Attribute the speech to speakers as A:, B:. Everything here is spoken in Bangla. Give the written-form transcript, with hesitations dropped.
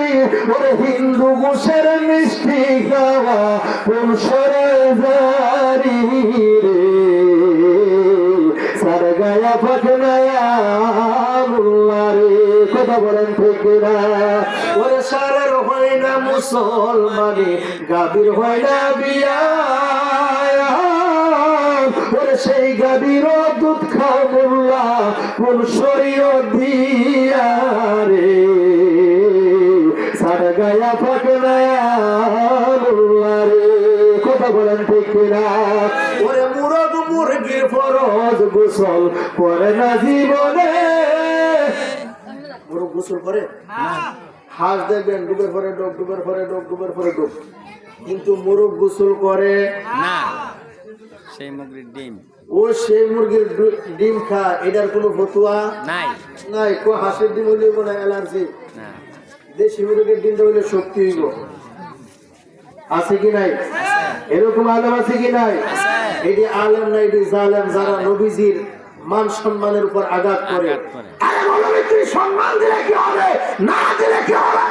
A: নারী ওরে হিন্দু গোছের মিষ্টি খাওয়া কোন সরে জারি রে সার গায়া ফাকনায়া মুল্লারে কথা বলেন ঠিক না ওরে সারের হয় না মুসলমানি গাবির হয় না বিয়া ওরে সেই গাবির দুধ খাও মুল্লা কোন শরীয়ত দিয়া রে সার গায়া ফাকনায়া মুল্লারে কথা বলেন ঠিক না ওরে মুরগ মুরগির ফরজ গোসল করে না জীবনে মুরগ গোসল করে হাঁস দেখবেন ডুবের পরে ডোব ডুবের পরে ডোব ডুবের পরে ডোব কিন্তু মুরগ গোসল করে
B: না সেই মুরগির ডিম
A: ও সেই মুরগির ডিম খা এটার কোনো ফতুয়া
B: নাই
A: নাই কো হাঁসের ডিম হইলে কোনো অ্যালার্জি
B: না
A: দেশি মুরগির ডিমটা হইলে শক্তি হইব আছে কি নাই এরকম আলেম আছে কি নাই এটি আলেম না এটি জালেম যারা নবীজির মান সম্মানের উপর আঘাত করে আরে বলো সম্মান দিলে কি হবে না দিলে কি হবে